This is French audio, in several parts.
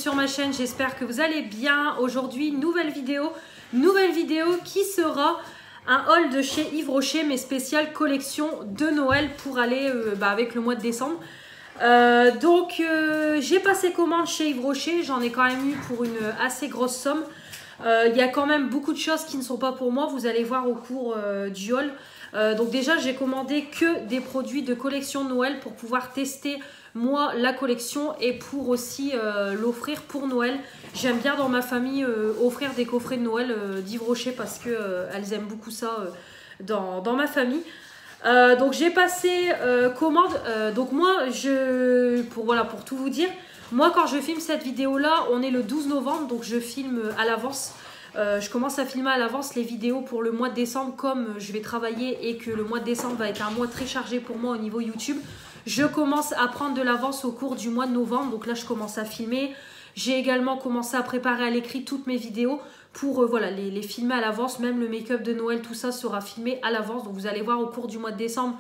sur ma chaîne, j'espère que vous allez bien. Aujourd'hui, nouvelle vidéo qui sera un haul de chez Yves Rocher, mais spécial collection de Noël pour aller avec le mois de décembre. J'ai passé commande chez Yves Rocher, j'en ai quand même eu pour une assez grosse somme. Il y a quand même beaucoup de choses qui ne sont pas pour moi, vous allez voir au cours du haul. Donc déjà, j'ai commandé que des produits de collection Noël pour pouvoir tester moi la collection et pour aussi l'offrir pour Noël. J'aime bien dans ma famille offrir des coffrets de Noël d'Yves Rocher parce que elles aiment beaucoup ça dans ma famille. Donc j'ai passé commande. Donc moi, pour tout vous dire, moi quand je filme cette vidéo là, on est le 12 novembre, donc je filme à l'avance. Je commence à filmer à l'avance les vidéos pour le mois de décembre, comme je vais travailler et que le mois de décembre va être un mois très chargé pour moi au niveau YouTube. Je commence à prendre de l'avance au cours du mois de novembre, donc là je commence à filmer. J'ai également commencé à préparer à l'écrit toutes mes vidéos pour les filmer à l'avance. Même le make-up de Noël, tout ça sera filmé à l'avance. Donc vous allez voir au cours du mois de décembre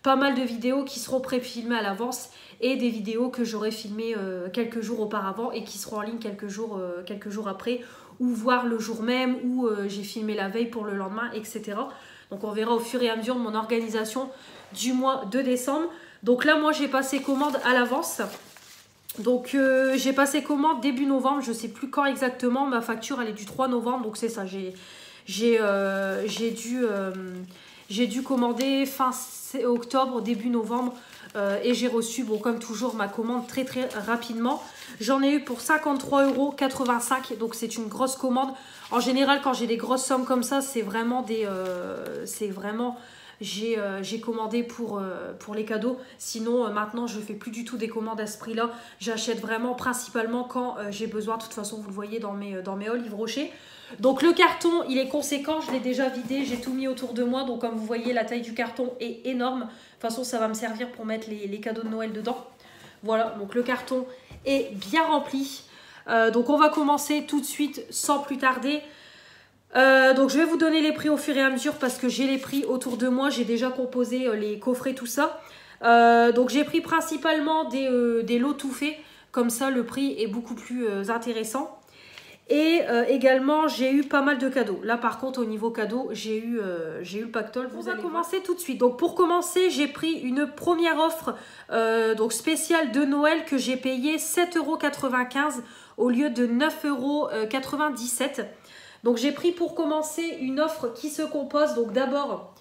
pas mal de vidéos qui seront pré-filmées à l'avance et des vidéos que j'aurai filmées quelques jours auparavant et qui seront en ligne quelques jours après, ou voir le jour même où j'ai filmé la veille pour le lendemain, etc. Donc on verra au fur et à mesure de mon organisation du mois de décembre. Donc là, moi, j'ai passé commande à l'avance. Donc j'ai passé commande début novembre, je ne sais plus quand exactement. Ma facture, elle est du 3 novembre, donc c'est ça. J'ai dû commander fin octobre, début novembre. Et j'ai reçu, comme toujours, ma commande très rapidement. J'en ai eu pour 53,85 €, donc c'est une grosse commande. En général, quand j'ai des grosses sommes comme ça, c'est vraiment j'ai commandé pour les cadeaux. Sinon, maintenant, je ne fais plus du tout des commandes à ce prix-là. J'achète vraiment principalement quand j'ai besoin. De toute façon, vous le voyez dans mes hauls Yves Rocher. Donc, le carton, il est conséquent. Je l'ai déjà vidé. J'ai tout mis autour de moi. Donc, comme vous voyez, la taille du carton est énorme. De toute façon, ça va me servir pour mettre les cadeaux de Noël dedans. Voilà, donc le carton est bien rempli. Donc, on va commencer tout de suite sans plus tarder. Donc je vais vous donner les prix au fur et à mesure parce que j'ai les prix autour de moi. J'ai déjà composé les coffrets, tout ça. Donc j'ai pris principalement des lots tout faits. Comme ça, le prix est beaucoup plus intéressant. Et également, j'ai eu pas mal de cadeaux. Là, par contre, au niveau cadeau, j'ai eu le pactole. On va commencer tout de suite. Donc pour commencer, j'ai pris une première offre donc spéciale de Noël que j'ai payé 7,95 € au lieu de 9,97 €. Donc j'ai pris pour commencer une offre qui se compose donc d'abord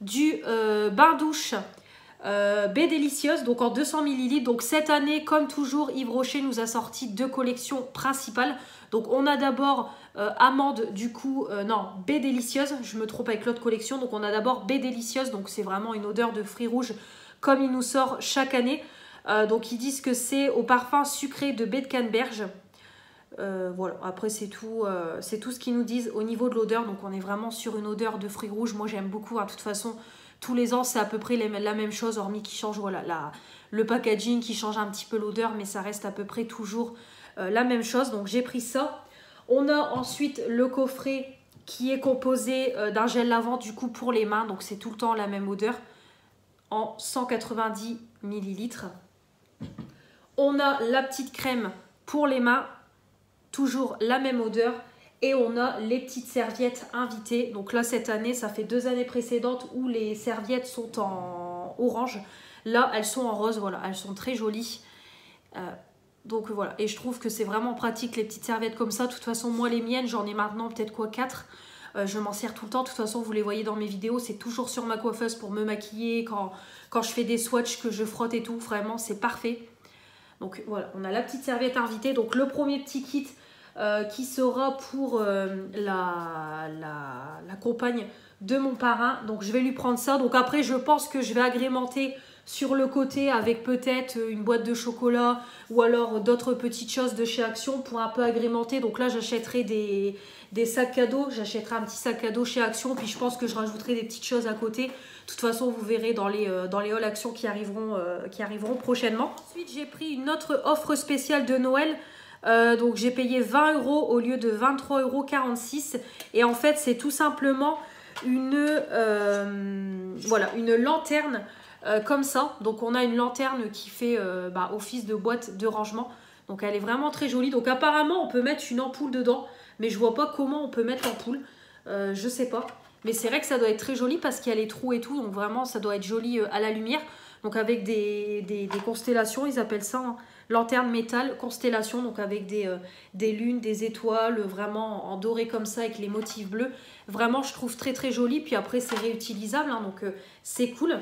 du bain-douche Baie Délicieuse, donc en 200 ml. Donc cette année, comme toujours, Yves Rocher nous a sorti deux collections principales. Donc on a d'abord amande, Baie Délicieuse, je me trompe avec l'autre collection. Donc on a d'abord Baie Délicieuse, donc c'est vraiment une odeur de fruits rouges comme il nous sort chaque année. Donc ils disent que c'est au parfum sucré de baie de canneberge. Voilà, après c'est tout ce qu'ils nous disent au niveau de l'odeur. Donc on est vraiment sur une odeur de fruits rouges. Moi j'aime beaucoup, hein. De toute façon tous les ans c'est à peu près la même chose, hormis qui change le packaging qui change un petit peu l'odeur, mais ça reste à peu près toujours la même chose. Donc j'ai pris ça. On a ensuite le coffret qui est composé d'un gel lavant du coup pour les mains, donc c'est tout le temps la même odeur en 190 ml. On a la petite crème pour les mains, toujours la même odeur. Et on a les petites serviettes invitées. Donc là, cette année, ça fait 2 années précédentes où les serviettes sont en orange. Là, elles sont en rose. Voilà, elles sont très jolies. Donc voilà. Et je trouve que c'est vraiment pratique, les petites serviettes comme ça. De toute façon, moi, les miennes, j'en ai maintenant peut-être 4. Je m'en sers tout le temps. De toute façon, vous les voyez dans mes vidéos. C'est toujours sur ma coiffeuse pour me maquiller. Quand je fais des swatchs que je frotte et tout. Vraiment, c'est parfait. Donc voilà, on a la petite serviette invitée. Donc le premier petit kit qui sera pour la compagne de mon parrain. Donc je vais lui prendre ça. Donc après, je pense que je vais agrémenter sur le côté avec peut-être une boîte de chocolat ou alors d'autres petites choses de chez Action pour un peu agrémenter. Donc là, j'achèterai des sacs cadeaux. J'achèterai un petit sac cadeau chez Action. Puis je pense que je rajouterai des petites choses à côté. De toute façon, vous verrez dans les hauls Action qui arriveront prochainement. Ensuite, j'ai pris une autre offre spéciale de Noël. Donc j'ai payé 20 € au lieu de 23,46 €. Et en fait, c'est tout simplement une lanterne comme ça. Donc on a une lanterne qui fait office de boîte de rangement. Donc elle est vraiment très jolie. Donc apparemment on peut mettre une ampoule dedans, mais je vois pas comment on peut mettre l'ampoule. Je sais pas. Mais c'est vrai que ça doit être très joli parce qu'il y a les trous et tout. Donc vraiment ça doit être joli à la lumière. Donc avec des constellations, ils appellent ça hein, lanterne métal, constellation. Donc avec des lunes, des étoiles, vraiment en doré comme ça avec les motifs bleus. Vraiment je trouve très très joli. Puis après c'est réutilisable, hein, donc c'est cool.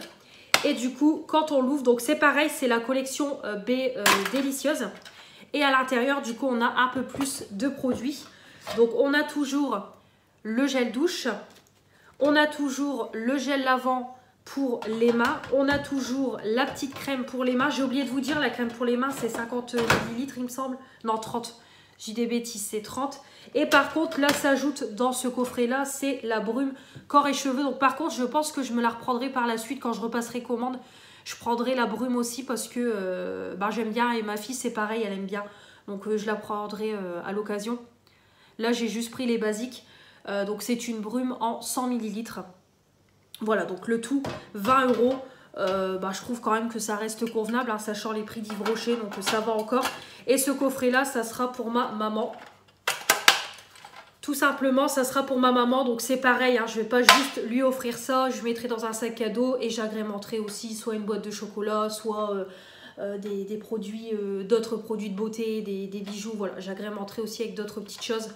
Et du coup quand on l'ouvre, donc c'est pareil, c'est la collection B délicieuse. Et à l'intérieur, du coup, on a un peu plus de produits. Donc, on a toujours le gel douche. On a toujours le gel lavant pour les mains. On a toujours la petite crème pour les mains. J'ai oublié de vous dire, la crème pour les mains, c'est 50 ml, il me semble. Non, 30. J'ai des bêtises, c'est 30. Et par contre, là, s'ajoute dans ce coffret-là, c'est la brume corps et cheveux. Donc, par contre, je pense que je me la reprendrai par la suite quand je repasserai commande. Je prendrai la brume aussi parce que j'aime bien et ma fille c'est pareil, elle aime bien. Donc je la prendrai à l'occasion. Là j'ai juste pris les basiques. Donc c'est une brume en 100 ml. Voilà, donc le tout 20 €. Je trouve quand même que ça reste convenable, hein, sachant les prix d'Yves Rocher, donc ça va encore. Et ce coffret-là, ça sera pour ma maman. Tout simplement, ça sera pour ma maman. Donc c'est pareil, hein, je ne vais pas juste lui offrir ça. Je mettrai dans un sac à dos et j'agrémenterai aussi soit une boîte de chocolat, soit des produits, d'autres produits de beauté, des bijoux. Voilà, j'agrémenterai aussi avec d'autres petites choses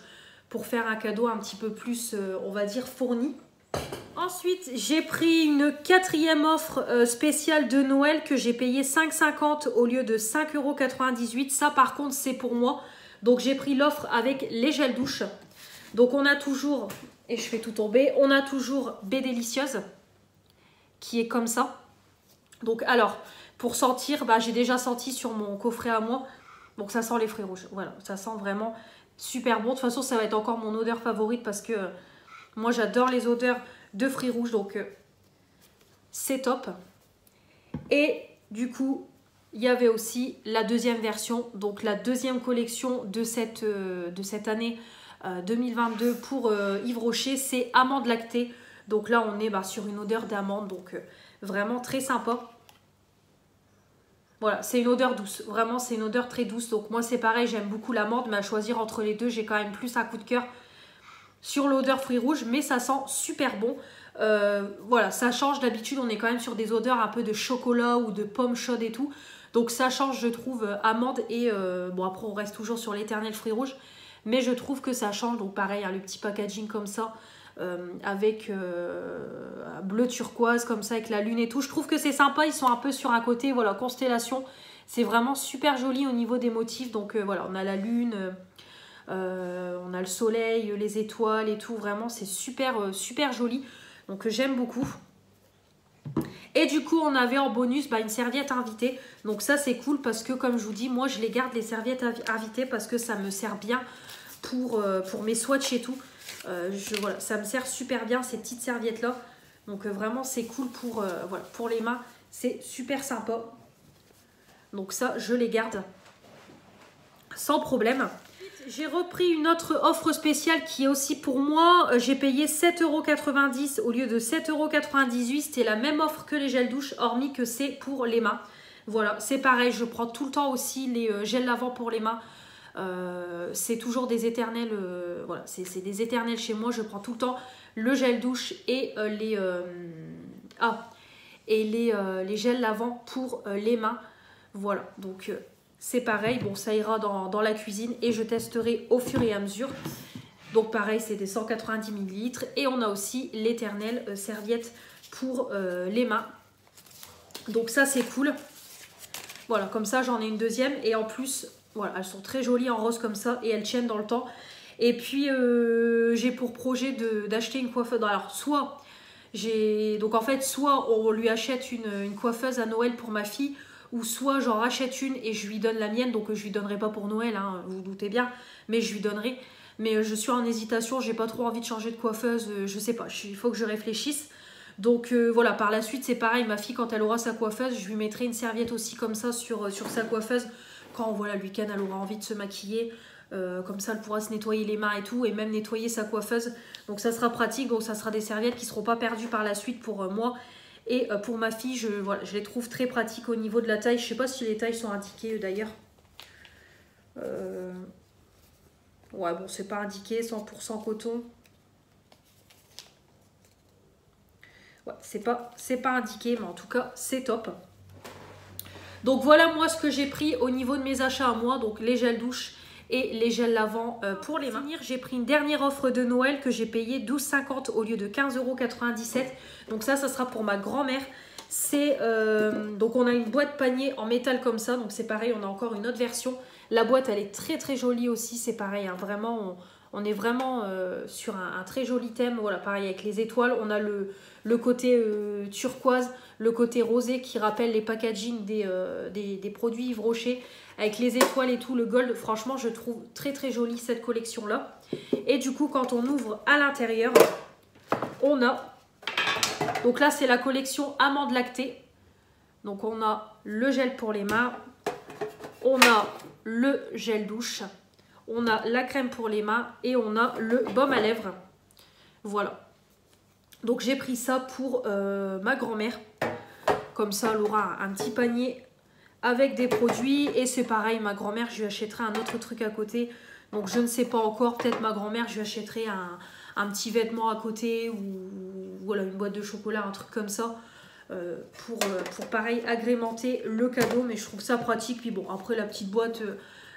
pour faire un cadeau un petit peu plus, on va dire, fourni. Ensuite, j'ai pris une 4e offre spéciale de Noël que j'ai payé 5,50 € au lieu de 5,98 €. Ça, par contre, c'est pour moi. Donc, j'ai pris l'offre avec les gels douche. Donc, on a toujours, et je fais tout tomber, on a toujours B délicieuse qui est comme ça. Donc, alors, pour sentir, j'ai déjà senti sur mon coffret à moi. Donc, ça sent les fruits rouges. Voilà, ça sent vraiment super bon. De toute façon, ça va être encore mon odeur favorite parce que moi, j'adore les odeurs de fruits rouges. Donc, c'est top. Et du coup, il y avait aussi la deuxième version. Donc, la deuxième collection de cette année 2022 pour Yves Rocher, c'est amande lactée. Donc là, on est sur une odeur d'amande. Donc, vraiment très sympa. Voilà, c'est une odeur douce. Vraiment, c'est une odeur très douce. Donc moi, c'est pareil, j'aime beaucoup l'amande. Mais à choisir entre les deux, j'ai quand même plus un coup de cœur sur l'odeur fruits rouges. Mais ça sent super bon. Voilà, ça change. D'habitude, on est quand même sur des odeurs un peu de chocolat ou de pommes chaudes et tout. Donc ça change, je trouve, amande. Et après, on reste toujours sur l'éternel fruits rouges. Mais je trouve que ça change. Donc pareil, hein, le petit packaging comme ça. Avec bleu turquoise comme ça avec la lune et tout, je trouve que c'est sympa. Ils sont un peu sur un côté voilà constellation, c'est vraiment super joli au niveau des motifs. Donc voilà, on a la lune, on a le soleil, les étoiles et tout, vraiment c'est super super joli, donc j'aime beaucoup. Et du coup on avait en bonus une serviette invitée, donc ça c'est cool parce que comme je vous dis, moi je les garde les serviettes invitées parce que ça me sert bien pour mes swatchs et tout. Voilà, ça me sert super bien ces petites serviettes là. Donc vraiment c'est cool pour les mains. C'est super sympa. Donc ça je les garde sans problème. J'ai repris une autre offre spéciale qui est aussi pour moi. J'ai payé 7,90 € au lieu de 7,98 €. C'était la même offre que les gels douche, hormis que c'est pour les mains. Voilà, c'est pareil, je prends tout le temps aussi les gels lavant pour les mains. C'est toujours des éternels, voilà, c'est des éternels chez moi. Je prends tout le temps le gel douche et les gels lavant pour les mains. Voilà, donc c'est pareil. Bon, ça ira dans la cuisine et je testerai au fur et à mesure. Donc pareil, c'est des 190 ml. Et on a aussi l'éternel serviette pour les mains. Donc ça, c'est cool. Voilà, comme ça, j'en ai une deuxième. Et en plus, voilà, elles sont très jolies en rose comme ça et elles tiennent dans le temps. Et puis, j'ai pour projet d'acheter une coiffeuse. Alors, soit on lui achète une coiffeuse à Noël pour ma fille, ou soit j'en rachète une et je lui donne la mienne. Donc, je lui donnerai pas pour Noël, hein, vous vous doutez bien, mais je lui donnerai. Mais je suis en hésitation, j'ai pas trop envie de changer de coiffeuse, je sais pas, il faut que je réfléchisse. Donc voilà, par la suite c'est pareil, ma fille quand elle aura sa coiffeuse, je lui mettrai une serviette aussi comme ça sur sa coiffeuse. Quand voilà, le week-end elle aura envie de se maquiller, comme ça elle pourra se nettoyer les mains et tout, et même nettoyer sa coiffeuse. Donc ça sera pratique, donc ça sera des serviettes qui ne seront pas perdues par la suite pour moi. Et pour ma fille, je les trouve très pratiques au niveau de la taille. Je sais pas si les tailles sont indiquées d'ailleurs. Ouais, bon, c'est pas indiqué, 100% coton. Ouais, c'est pas indiqué, mais en tout cas, c'est top. Donc voilà moi ce que j'ai pris au niveau de mes achats à moi, donc les gels douche et les gels lavants pour les mains. J'ai pris une dernière offre de Noël que j'ai payé 12,50 € au lieu de 15,97 €. Donc ça sera pour ma grand-mère. C'est donc on a une boîte panier en métal comme ça, donc c'est pareil, on a encore une autre version. La boîte elle est très très jolie aussi, c'est pareil, hein, vraiment on est vraiment sur un très joli thème. Voilà, pareil avec les étoiles, on a le côté turquoise, le côté rosé qui rappelle les packaging des produits Yves Rocher avec les étoiles et tout, le gold. Franchement je trouve très très jolie cette collection là. Et du coup quand on ouvre à l'intérieur, on a, donc là c'est la collection amande lactée. Donc on a le gel pour les mains, on a le gel douche, on a la crème pour les mains et on a le baume à lèvres. Voilà. Donc j'ai pris ça pour ma grand-mère. Comme ça, elle aura un petit panier avec des produits. Et c'est pareil, ma grand-mère, je lui achèterai un autre truc à côté. Donc je ne sais pas encore, peut-être ma grand-mère, je lui achèterai un petit vêtement à côté ou voilà, une boîte de chocolat, un truc comme ça. Pour pareil agrémenter le cadeau. Mais je trouve ça pratique. Puis bon, après la petite boîte,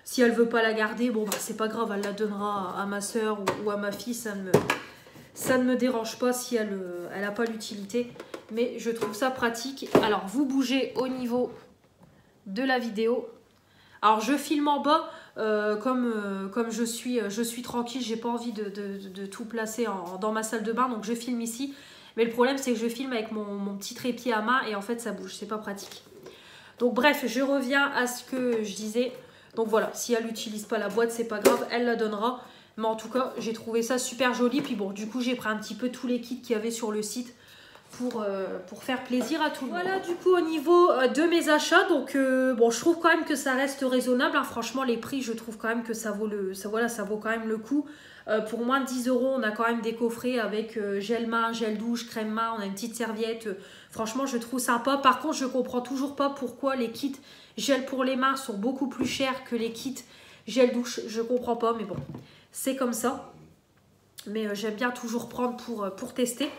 si elle veut pas la garder, bon bah c'est pas grave, elle la donnera à ma soeur ou à ma fille. Ça ne me dérange pas si elle n'a pas l'utilité. Mais je trouve ça pratique. Alors vous bougez au niveau de la vidéo. Alors je filme en bas comme je suis tranquille, j'ai pas envie de tout placer dans ma salle de bain, donc je filme ici. Mais le problème c'est que je filme avec mon petit trépied à main et en fait ça bouge, c'est pas pratique. Donc bref, je reviens à ce que je disais. Donc voilà, si elle n'utilise pas la boîte, c'est pas grave, elle la donnera. Mais en tout cas, j'ai trouvé ça super joli. Puis bon, du coup, j'ai pris un petit peu tous les kits qu'il y avait sur le site pour faire plaisir à tout le monde. Voilà, du coup, au niveau de mes achats, donc bon, je trouve quand même que ça reste raisonnable. Hein. Franchement, les prix, je trouve quand même que ça vaut quand même le coup. Pour moins de 10 €, on a quand même des coffrets avec gel main, gel douche, crème main, on a une petite serviette. Franchement, je trouve sympa. Par contre, je comprends toujours pas pourquoi les kits gel pour les mains sont beaucoup plus chers que les kits gel douche. Je comprends pas, mais bon, c'est comme ça. Mais j'aime bien toujours prendre pour tester.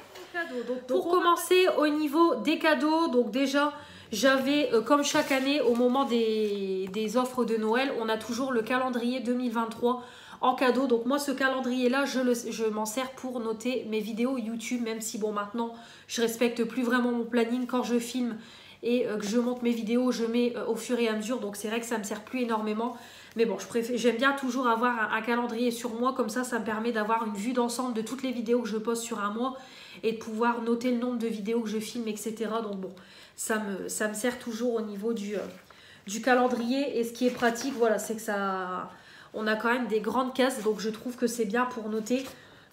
Donc, pour commencer, au niveau des cadeaux, donc déjà, j'avais, comme chaque année, au moment des offres de Noël, on a toujours le calendrier 2023 en cadeau. Donc moi, ce calendrier-là, je m'en sers pour noter mes vidéos YouTube, même si, bon, maintenant, je respecte plus vraiment mon planning quand je filme et que je monte mes vidéos, je mets au fur et à mesure. Donc c'est vrai que ça ne me sert plus énormément. Mais bon, j'aime bien toujours avoir un calendrier sur moi. Comme ça me permet d'avoir une vue d'ensemble de toutes les vidéos que je poste sur un mois et de pouvoir noter le nombre de vidéos que je filme, etc. Donc bon, ça me sert toujours au niveau du calendrier. Et ce qui est pratique, voilà, c'est que ça... On a quand même des grandes cases, donc je trouve que c'est bien pour noter.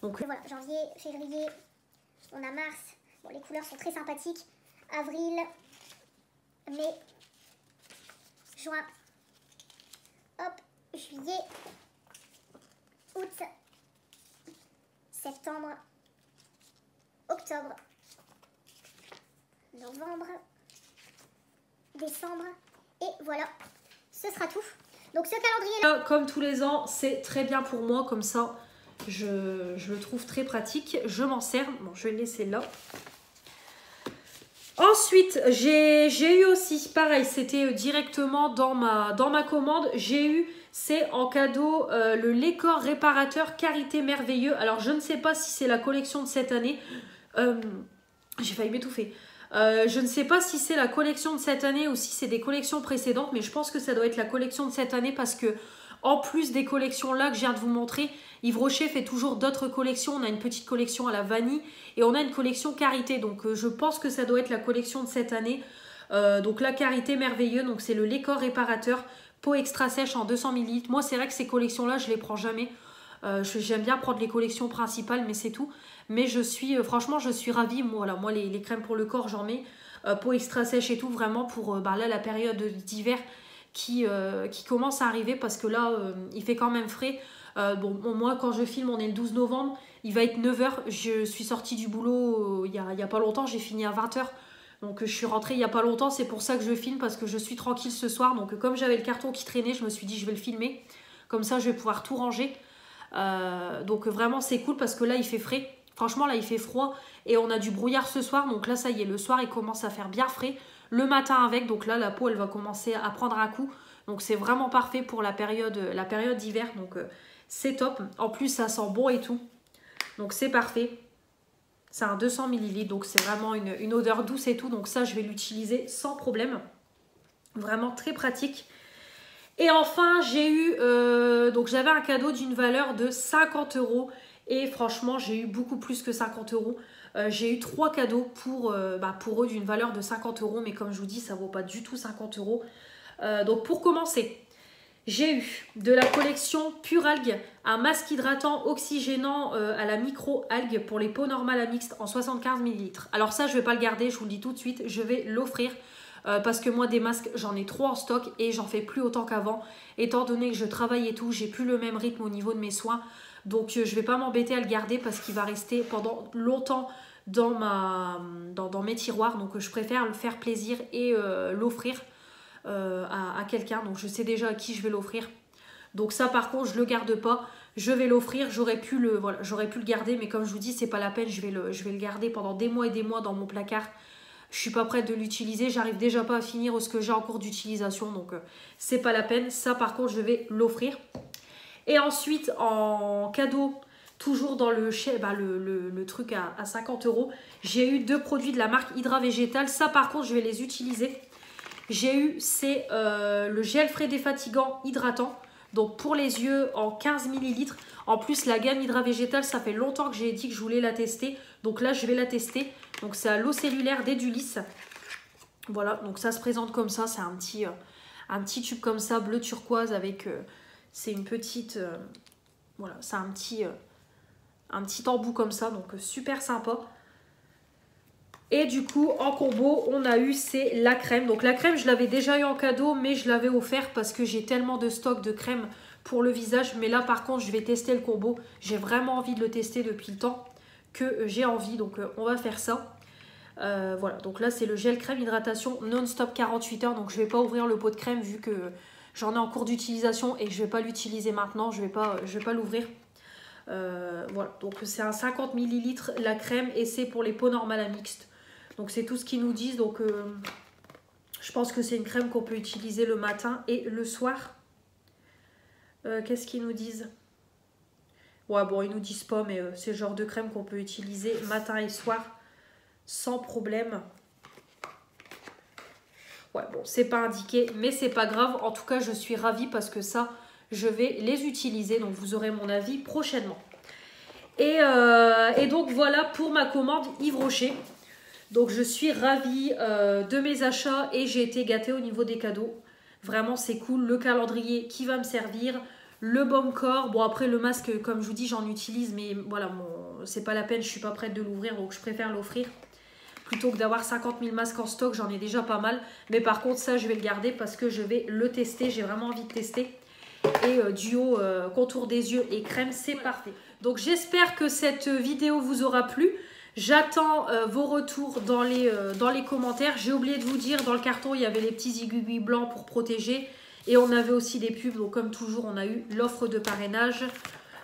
Donc voilà, janvier, février, on a mars. Bon, les couleurs sont très sympathiques. Avril, mai, juin, hop, juillet, août, septembre, octobre, novembre, décembre, et voilà, ce sera tout. Donc ce calendrier-là, comme tous les ans, c'est très bien pour moi, comme ça, je le trouve très pratique. Je m'en sers. Bon, je vais le laisser là. Ensuite, j'ai eu aussi, pareil, c'était directement dans ma commande, j'ai eu, c'est en cadeau, le lait corps réparateur Karité Merveilleux. Alors, je ne sais pas si c'est la collection de cette année. J'ai failli m'étouffer. Je ne sais pas si c'est la collection de cette année ou si c'est des collections précédentes, mais je pense que ça doit être la collection de cette année parce que, en plus des collections là que je viens de vous montrer, Yves Rocher fait toujours d'autres collections. On a une petite collection à la vanille et on a une collection Karité. Donc je pense que ça doit être la collection de cette année. Donc la Karité Merveilleux, donc c'est le lait corps réparateur, peau extra sèche en 200 ml. Moi c'est vrai que ces collections là je les prends jamais. J'aime bien prendre les collections principales mais c'est tout. Mais franchement je suis ravie. Moi les crèmes pour le corps j'en mets. Peau extra sèche et tout vraiment pour là la période d'hiver qui commence à arriver parce que là il fait quand même frais. Bon, moi quand je filme on est le 12 novembre, il va être 9 h, je suis sortie du boulot il y a pas longtemps, j'ai fini à 20 h. Donc je suis rentrée il n'y a pas longtemps, c'est pour ça que je filme, parce que je suis tranquille ce soir. Donc comme j'avais le carton qui traînait, je me suis dit je vais le filmer. Comme ça je vais pouvoir tout ranger. Donc vraiment c'est cool parce que là il fait frais. Franchement là il fait froid et on a du brouillard ce soir. Donc là ça y est, le soir il commence à faire bien frais. Le matin avec, donc là la peau elle va commencer à prendre un coup. Donc c'est vraiment parfait pour la période d'hiver. Donc c'est top. En plus ça sent bon et tout. Donc c'est parfait. C'est un 200 ml, donc c'est vraiment une odeur douce et tout. Donc ça, je vais l'utiliser sans problème. Vraiment très pratique. Et enfin, j'ai eu... donc j'avais un cadeau d'une valeur de 50 €. Et franchement, j'ai eu beaucoup plus que 50 €. J'ai eu 3 cadeaux pour eux d'une valeur de 50 €. Mais comme je vous dis, ça ne vaut pas du tout 50 €. Donc pour commencer... J'ai eu de la collection Pure Algue, un masque hydratant oxygénant à la micro-algue pour les peaux normales à mixte en 75 ml. Alors ça, je ne vais pas le garder, je vous le dis tout de suite, je vais l'offrir parce que moi, des masques, j'en ai 3 en stock et j'en fais plus autant qu'avant. Étant donné que je travaille et tout, j'ai plus le même rythme au niveau de mes soins. Donc je ne vais pas m'embêter à le garder parce qu'il va rester pendant longtemps dans mes tiroirs. Donc je préfère le faire plaisir et l'offrir. À quelqu'un, donc je sais déjà à qui je vais l'offrir. Donc ça par contre je le garde pas, je vais l'offrir. J'aurais pu le garder, mais comme je vous dis c'est pas la peine, je vais le garder pendant des mois et des mois dans mon placard. Je suis pas prête de l'utiliser, j'arrive déjà pas à finir ce que j'ai en cours d'utilisation, donc c'est pas la peine. Ça par contre je vais l'offrir. Et ensuite en cadeau, toujours dans le truc à 50 €, j'ai eu 2 produits de la marque Hydra Végétal. Ça par contre je vais les utiliser. J'ai eu, c'est le gel frais défatigant hydratant. Donc pour les yeux en 15 ml. En plus la gamme Hydra Végétal, ça fait longtemps que j'ai dit que je voulais la tester. Donc là je vais la tester. Donc c'est à l'eau cellulaire d'Edulis. Voilà, donc ça se présente comme ça. C'est un petit tube comme ça, bleu turquoise avec... c'est une petite... voilà, c'est un petit embout comme ça. Donc super sympa. Et du coup, en combo, on a eu, c'est la crème. Donc la crème, je l'avais déjà eu en cadeau, mais je l'avais offert parce que j'ai tellement de stock de crème pour le visage. Mais là, par contre, je vais tester le combo. J'ai vraiment envie de le tester depuis le temps que j'ai envie. Donc on va faire ça. Voilà, donc là, c'est le gel crème hydratation non-stop 48 heures. Donc je ne vais pas ouvrir le pot de crème vu que j'en ai en cours d'utilisation et que je ne vais pas l'utiliser maintenant. Je vais pas l'ouvrir. Voilà, donc c'est un 50 ml la crème et c'est pour les peaux normales à mixte. Donc c'est tout ce qu'ils nous disent. Donc je pense que c'est une crème qu'on peut utiliser le matin et le soir. Qu'est-ce qu'ils nous disent? Ouais, bon, ils nous disent pas, mais c'est le genre de crème qu'on peut utiliser matin et soir sans problème. Ouais, bon, c'est pas indiqué, mais c'est pas grave. En tout cas, je suis ravie parce que ça, je vais les utiliser. Donc vous aurez mon avis prochainement. Et donc voilà pour ma commande Yves Rocher. Donc je suis ravie de mes achats et j'ai été gâtée au niveau des cadeaux. Vraiment c'est cool. Le calendrier qui va me servir. Le baume corps. Bon après le masque comme je vous dis j'en utilise. Mais voilà c'est pas la peine. Je suis pas prête de l'ouvrir. Donc je préfère l'offrir. Plutôt que d'avoir 50 000 masques en stock. J'en ai déjà pas mal. Mais par contre ça je vais le garder parce que je vais le tester. J'ai vraiment envie de tester. Et duo contour des yeux et crème c'est parfait. Donc j'espère que cette vidéo vous aura plu. J'attends vos retours dans les commentaires. J'ai oublié de vous dire, dans le carton, il y avait les petits aiguilles blancs pour protéger. Et on avait aussi des pubs. Donc comme toujours, on a eu l'offre de parrainage.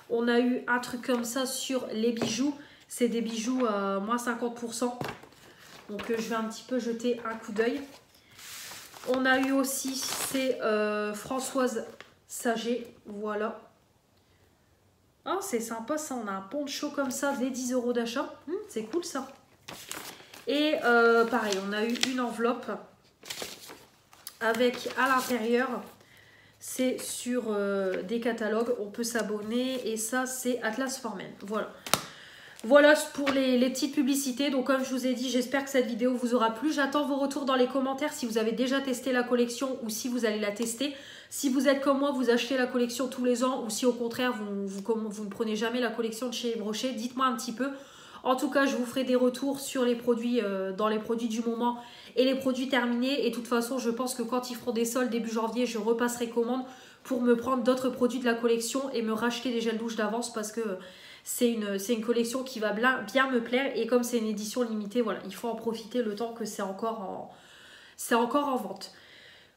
On a eu un truc comme ça sur les bijoux. C'est des bijoux à moins 50%. Donc je vais un petit peu jeter un coup d'œil. On a eu aussi, c'est Françoise Saget. Voilà. Ah, c'est sympa ça, on a un poncho comme ça, des 10 € d'achat. C'est cool ça. Et pareil, on a eu une enveloppe avec à l'intérieur, c'est sur des catalogues, on peut s'abonner. Et ça, c'est Atlas for Men. Voilà. Voilà pour les petites publicités. Donc comme je vous ai dit, j'espère que cette vidéo vous aura plu. J'attends vos retours dans les commentaires si vous avez déjà testé la collection ou si vous allez la tester. Si vous êtes comme moi, vous achetez la collection tous les ans ou si au contraire, vous ne prenez jamais la collection de chez Yves Rocher, dites-moi un petit peu. En tout cas, je vous ferai des retours sur les produits, dans les produits du moment et les produits terminés. Et de toute façon, je pense que quand ils feront des soldes début janvier, je repasserai commande pour me prendre d'autres produits de la collection et me racheter des gels douche d'avance parce que c'est une collection qui va bien me plaire. Et comme c'est une édition limitée, voilà, il faut en profiter le temps que c'est encore en vente.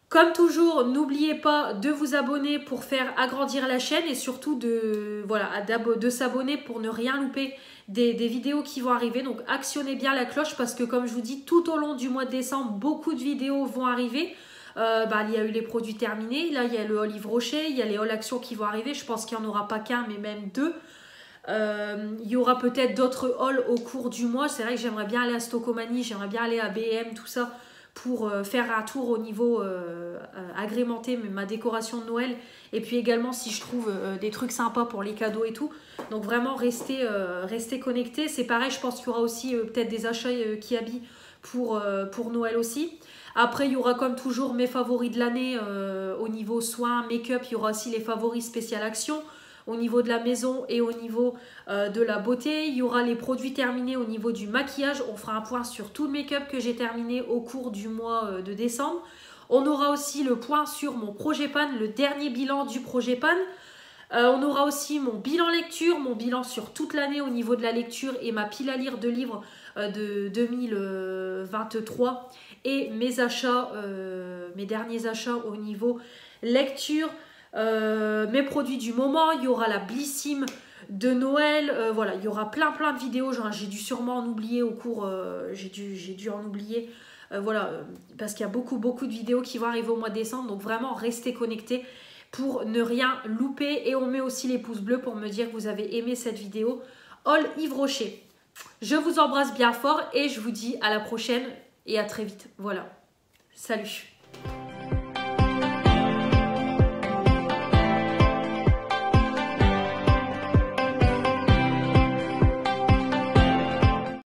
Comme toujours, n'oubliez pas de vous abonner pour faire agrandir la chaîne et surtout de s'abonner pour ne rien louper des vidéos qui vont arriver. Donc actionnez bien la cloche parce que comme je vous dis, tout au long du mois de décembre, beaucoup de vidéos vont arriver. Il y a eu les produits terminés, là il y a le haul Yves Rocher, il y a les haul Action qui vont arriver. Je pense qu'il n'y en aura pas qu'un mais même deux. Il y aura peut-être d'autres hauls au cours du mois. C'est vrai que j'aimerais bien aller à Stockomanie, j'aimerais bien aller à BM, tout ça, pour faire un tour au niveau agrémenter ma décoration de Noël. Et puis également si je trouve des trucs sympas pour les cadeaux et tout. Donc vraiment restez connectés. C'est pareil, je pense qu'il y aura aussi peut-être des achats qui habillent pour Noël aussi. Après il y aura comme toujours mes favoris de l'année au niveau soins, make-up. Il y aura aussi les favoris spécial action au niveau de la maison et au niveau de la beauté. Il y aura les produits terminés au niveau du maquillage. On fera un point sur tout le make-up que j'ai terminé au cours du mois de décembre. On aura aussi le point sur mon projet PAN, le dernier bilan du projet PAN. On aura aussi mon bilan lecture, mon bilan sur toute l'année au niveau de la lecture et ma pile à lire de livres de 2023 et mes achats, mes derniers achats au niveau lecture. Mes produits du moment, il y aura la Blissim de Noël, voilà, il y aura plein de vidéos, j'ai dû sûrement en oublier au cours, j'ai dû en oublier, voilà, parce qu'il y a beaucoup de vidéos qui vont arriver au mois de décembre, donc vraiment restez connectés pour ne rien louper et on met aussi les pouces bleus pour me dire que vous avez aimé cette vidéo haul Yves Rocher. Je vous embrasse bien fort et je vous dis à la prochaine et à très vite, voilà, salut.